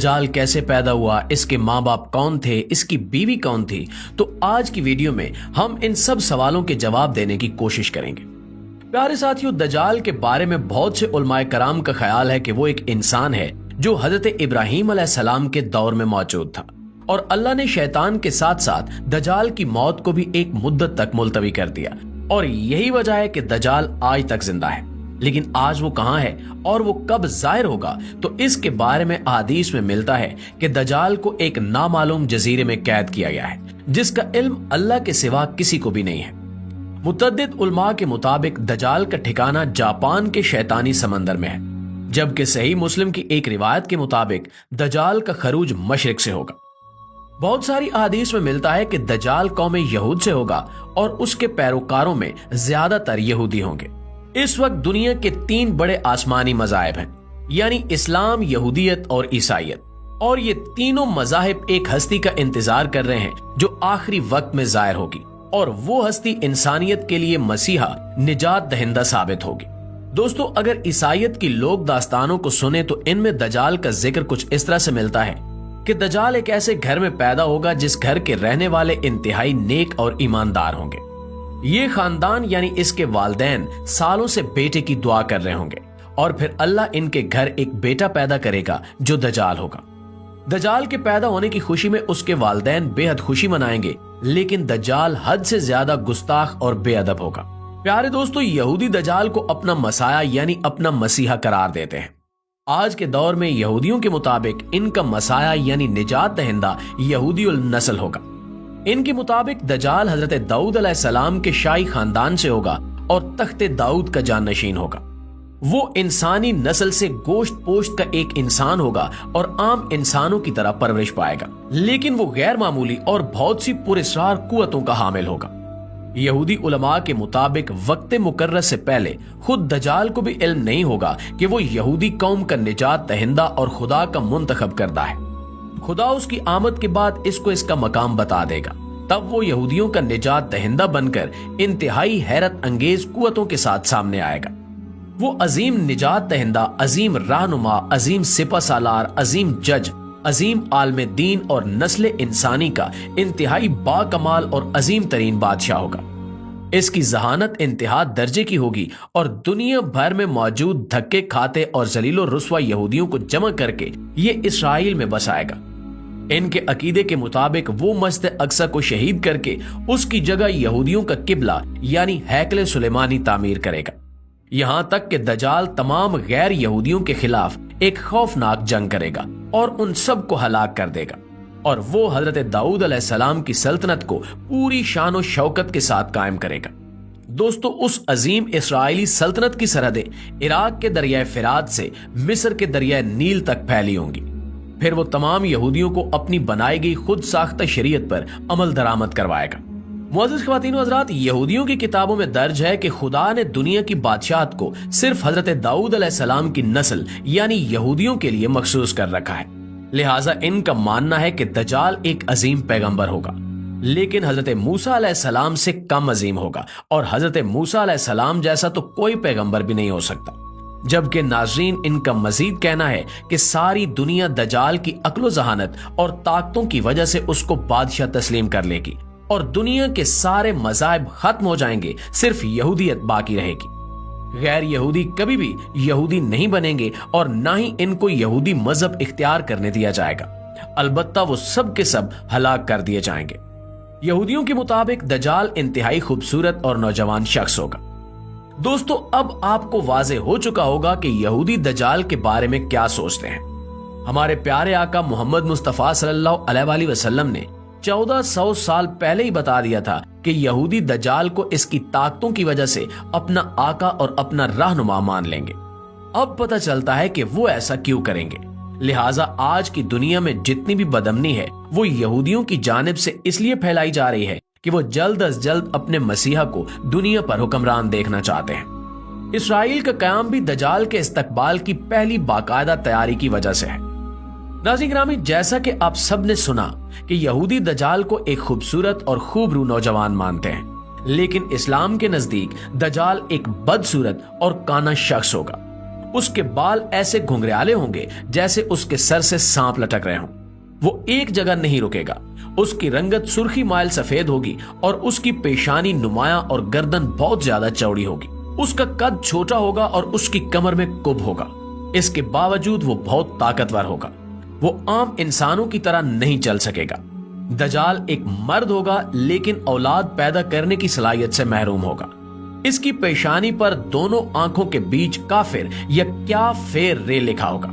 दजाल कैसे पैदा हुआ, इसके माँ बाप कौन थे, इसकी बीवी कौन थी, तो आज की वीडियो में हम इन सब सवालों के जवाब देने की कोशिश करेंगे। प्यारे साथियों, दजाल के बारे में बहुत से उलमाए कराम का ख्याल है कि वो एक इंसान है जो हजरत इब्राहीम अलैहिस्सलाम के दौर में मौजूद था और अल्लाह ने शैतान के साथ साथ दजाल की मौत को भी एक मुद्दत तक मुलतवी कर दिया और यही वजह है कि दजाल आज तक जिंदा है। लेकिन आज वो कहाँ है और वो कब जाहिर होगा, तो इसके बारे में अहादीस में मिलता है कि दजाल को एक नामालूम जजीरे में कैद किया गया है जिसका इल्म अल्लाह के सिवा किसी को भी नहीं है। मुतअद्दिद उलमा के मुताबिक दजाल का ठिकाना जापान के शैतानी समंदर में है, जबकि सही मुस्लिम की एक रिवायत के मुताबिक दजाल का खरूज मशरिक से होगा। बहुत सारी अहादीस में मिलता है कि दजाल कौम यहूद से होगा और उसके पैरोकारों में ज्यादातर यहूदी होंगे। इस वक्त दुनिया के 3 बड़े आसमानी मज़ाहिब हैं, यानी इस्लाम, यहूदियत और ईसाइयत, और ये तीनों मज़ाहिब एक हस्ती का इंतजार कर रहे हैं जो आखिरी वक्त में जाहिर होगी और वो हस्ती इंसानियत के लिए मसीहा, निजात दहिंदा साबित होगी। दोस्तों, अगर ईसाइयत की लोक दास्तानों को सुने तो इनमें दजाल का जिक्र कुछ इस तरह से मिलता है कि दजाल एक ऐसे घर में पैदा होगा जिस घर के रहने वाले इंतहाई नेक और ईमानदार होंगे। ये खानदान यानी इसके वालिदैन सालों से बेटे की दुआ कर रहे होंगे और फिर अल्लाह इनके घर एक बेटा पैदा करेगा जो दजाल होगा। दजाल के पैदा होने की खुशी में उसके वालिदैन बेहद खुशी मनाएंगे, लेकिन दजाल हद से ज्यादा गुस्ताख और बेअदब होगा। प्यारे दोस्तों, यहूदी दजाल को अपना मसाया यानी अपना मसीहा करार देते हैं। आज के दौर में यहूदियों के मुताबिक इनका मसाया यानी निजात दहिंदा यहूदी नस्ल होगा। इनके मुताबिक दजाल हजरत दाऊद अलैहिस्सलाम के शाही खानदान से होगा और तख्ते दाऊद का जाननशीन होगा। वो इंसानी नस्ल से गोश्त पोश्त का एक इंसान होगा और आम इंसानों की तरह परवरिश पाएगा, लेकिन वो गैर मामूली और बहुत सी पुरस्रार कुव्वतों का हामिल होगा। यहूदी उलमा के मुताबिक वक्त मुकर्रर से पहले खुद दजाल को भी इल्म नहीं होगा कि वो यहूदी कौम का निजात दहिंदा और खुदा का मुंतखब करदा है। खुदा उसकी आमद के बाद इसको इसका मकाम बता देगा, तब वो यहूदियों का निजात दहिंदा बनकर इंतहाई हैरत अंगेज कुव्वतों के साथ सामने आएगा। वो अजीम निजात दहिंदा, अजीम रहनुमा, अजीम सिपह सालार, अजीम जज, अजीम आलम दीन और नस्ल इंसानी का इंतहाई बाकमाल और अजीम तरीन बादशाह होगा। इसकी जहानत इंतहा दर्जे की होगी और दुनिया भर में मौजूद धक्के खाते और जलीलो रुस्वा यहूदियों को जमा करके ये इसराइल में बसाएगा। इनके अकीदे के मुताबिक वो मस्जिद अक्सा को शहीद करके उसकी जगह यहूदियों का किबला यानी हैकले सुलेमानी तामीर करेगा। यहाँ तक कि दजाल तमाम गैर यहूदियों के खिलाफ एक खौफनाक जंग करेगा और उन सब को हलाक कर देगा और वो हजरत दाऊद अलैहिस्सलाम की सल्तनत को पूरी शान और शौकत के साथ कायम करेगा। दोस्तों, उस अजीम इसराइली सल्तनत की सरहदें इराक के दरियाए फिरात से मिस्र के दरियाए नील तक फैली होंगी। फिर वो तमाम यहूदियों को अपनी बनाई गई खुद साख्ता शरीयत पर अमल दरामद करवाएगा। मुअज़्ज़िज़ ख़वातीन व हज़रात, यहूदियों की किताबों में दर्ज है कि खुदा ने दुनिया की बादशाहत को सिर्फ हजरत दाऊद अलैहिस्सलाम की नस्ल यानी यहूदियों के लिए मखसूस कर रखा है। लिहाजा इनका मानना है कि दजाल एक अजीम पैगंबर होगा, लेकिन हजरत मूसा अलैहिस्सलाम से कम अजीम होगा और हजरत मूसा अलैहिस्सलाम जैसा तो कोई पैगंबर भी नहीं हो सकता। जबकि नाज़रीन, इनका मजीद कहना है कि सारी दुनिया दजाल की अक्लो जहानत और ताकतों की वजह से उसको बादशाह तस्लीम कर लेगी और दुनिया के सारे मज़ाहिब खत्म हो जाएंगे, सिर्फ यहूदियत बाकी रहेगी। गैर यहूदी कभी भी यहूदी नहीं बनेंगे और ना ही इनको यहूदी मजहब इख्तियार करने दिया जाएगा। अलबत्ता वो सब के सब हलाक कर दिए जाएंगे। यहूदियों के मुताबिक दजाल इंतहाई खूबसूरत और नौजवान शख्स होगा। दोस्तों, अब आपको वाज़े हो चुका होगा कि यहूदी दजाल के बारे में क्या सोचते हैं। हमारे प्यारे आका मोहम्मद मुस्तफ़ा सल्लल्लाहु अलैहि वसल्लम ने 1400 साल पहले ही बता दिया था कि यहूदी दजाल को इसकी ताकतों की वजह से अपना आका और अपना रहनुमा मान लेंगे। अब पता चलता है कि वो ऐसा क्यों करेंगे। लिहाजा आज की दुनिया में जितनी भी बदअमनी है वो यहूदियों की जानिब से इसलिए फैलाई जा रही है कि वो जल्द अज जल्द अपने मसीहा को दुनिया पर हुक्मरान देखना चाहते हैं। इसराइल का कयाम भी दजाल के इस्तकबाल की पहली बाकायदा तैयारी की वजह से है। नाज़रीन गिरामी, जैसा कि आप सब ने सुना कि यहूदी दजाल को एक खूबसूरत और खूबरू नौजवान मानते हैं, लेकिन इस्लाम के नजदीक दजाल एक बदसूरत और काना शख्स होगा। اس کے بال ایسے گھنگریالے ہوں گے جیسے اس کے سر سے سانپ لٹک رہے ہوں۔ وہ ایک جگہ نہیں رکے گا۔ اس کی رنگت سرخی مائل سفید ہوگی اور اس کی پیشانی نمایاں اور گردن بہت زیادہ چوڑی ہوگی۔ اس کا قد چھوٹا ہوگا اور اس کی کمر میں کب ہوگا۔ اس کے باوجود وہ بہت طاقتور ہوگا۔ وہ عام انسانوں کی طرح نہیں چل سکے گا۔ دجال ایک مرد ہوگا لیکن اولاد پیدا کرنے کی صلاحیت سے محروم ہوگا۔ اس کی پیشانی پر دونوں آنکھوں کے بیچ کافر یا کیا فیر رے لکھا ہوگا۔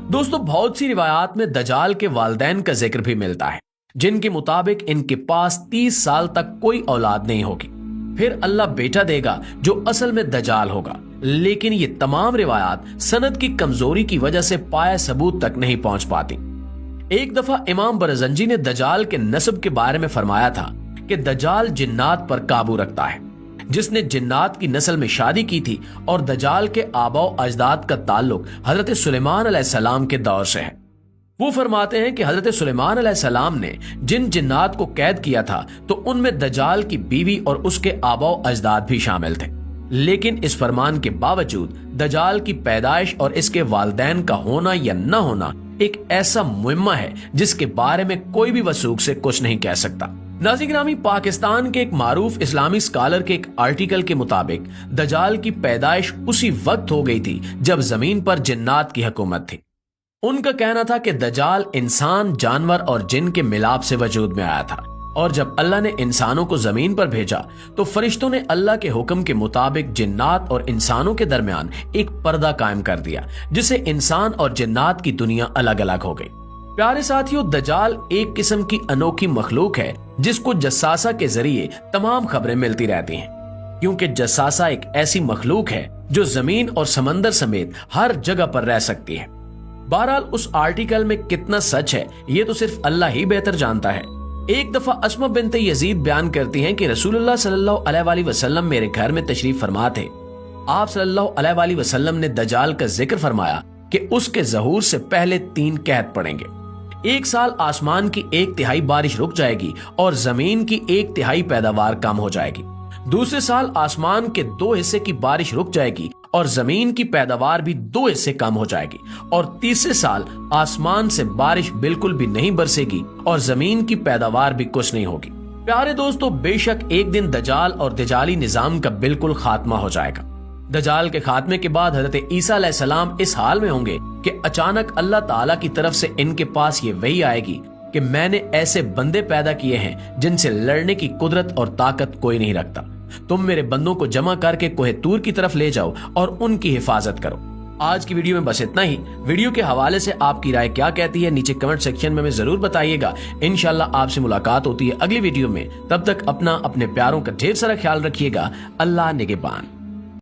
دوستو، بہت سی روایات میں دجال کے والدین کا ذکر بھی ملتا ہے، جن کے مطابق ان کے پاس 30 سال تک کوئی اولاد نہیں ہوگی، پھر اللہ بیٹا دے گا جو اصل میں دجال ہوگا۔ لیکن یہ تمام روایات سند کی کمزوری کی وجہ سے پائے ثبوت تک نہیں پہنچ پاتی۔ ایک دفعہ امام برزنجی نے دجال کے نسب کے بارے میں فرمایا تھا کہ دجال جنات پر قابو رکھتا ہے، جس نے جنات کی نسل میں شادی کی تھی، اور دجال کے آباء و اجداد کا تعلق حضرت سلیمان علیہ السلام کے دور سے ہے۔ وہ فرماتے ہیں کہ حضرت سلیمان علیہ السلام نے جن جنات کو قید کیا تھا تو ان میں دجال کی بیوی اور اس کے آباء و اجداد بھی شامل تھے، لیکن اس فرمان کے باوجود دجال کی پیدائش اور اس کے والدین کا ہونا یا نہ ہونا ایک ایسا معمہ ہے جس کے بارے میں کوئی بھی وثوق سے کچھ نہیں کہہ سکتا۔ ناظرین گرامی، پاکستان کے ایک معروف اسلامی اسکالر کے ایک آرٹیکل کے مطابق دجال کی پیدائش اسی وقت ہو گئی تھی جب زمین پر جنات کی حکومت تھی۔ ان کا کہنا تھا کہ دجال انسان، جانور اور جن کے ملاپ سے وجود میں آیا تھا، اور جب اللہ نے انسانوں کو زمین پر بھیجا تو فرشتوں نے اللہ کے حکم کے مطابق جنات اور انسانوں کے درمیان ایک پردہ قائم کر دیا، جس سے انسان اور جنات کی دنیا الگ الگ ہو گئی۔ پیارے ساتھیو، دجال ایک قسم کی انوکھی مخلوق ہے جس کو جساسہ کے ذریعے تمام خبریں ملتی رہتی ہیں، کیونکہ جساسہ ایک ایسی مخلوق ہے جو زمین اور سمندر سمیت ہر جگہ پر رہ سکتی ہے۔ بہرحال اس آرٹیکل میں کتنا سچ ہے یہ تو صرف اللہ ہی بہتر جانتا ہے۔ ایک دفعہ اسماء بنت یزید بیان کرتی ہیں کہ رسول اللہ صلی اللہ علیہ وآلہ وسلم میرے گھر میں تشریف فرما تھے۔ آپ صلی اللہ علیہ وآلہ وسلم نے دجال کا ذکر فرمایا کہ اس کے ظہور سے پہلے 3 قحط پڑیں گے۔ 1 سال آسمان کی 1/3 بارش رک جائے گی اور زمین کی 1/3 پیداوار کم ہو جائے گی۔ دوسرے سال آسمان کے 2 حصے کی بارش رک جائے گی اور زمین کی پیداوار بھی 2 حصے کم ہو جائے گی، اور تیسرے سال آسمان سے بارش بالکل بھی نہیں برسے گی اور زمین کی پیداوار بھی کچھ نہیں ہوگی۔ پیارے دوستو، بے شک ایک دن دجال اور دجالی نظام کا بالکل خاتمہ ہو جائے گا۔ دجال کے خاتمے کے بعد حضرت عیسیٰ علیہ السلام اس حال میں ہوں گے کہ اچانک اللہ تعالیٰ کی طرف سے ان کے پاس یہ وحی آئے گی کہ میں نے ایسے بندے پیدا کیے ہیں جن سے لڑنے کی قدرت اور طاقت کوئی نہیں رکھتا، تم میرے بندوں کو جمع کر کے کوہ طور کی طرف لے جاؤ اور ان کی حفاظت کرو۔ آج کی ویڈیو میں بس اتنا ہی۔ ویڈیو کے حوالے سے آپ کی رائے کیا کہتی ہے نیچے کمنٹ سیکشن میں ہمیں ضرور بتائیے گا۔ انشاءاللہ آپ سے ملاقات ہوتی ہے اگلی ویڈیو میں، تب تک اپنے پیاروں کا ڈھیر سارا خیال رکھیے گا۔ اللہ نگہبان۔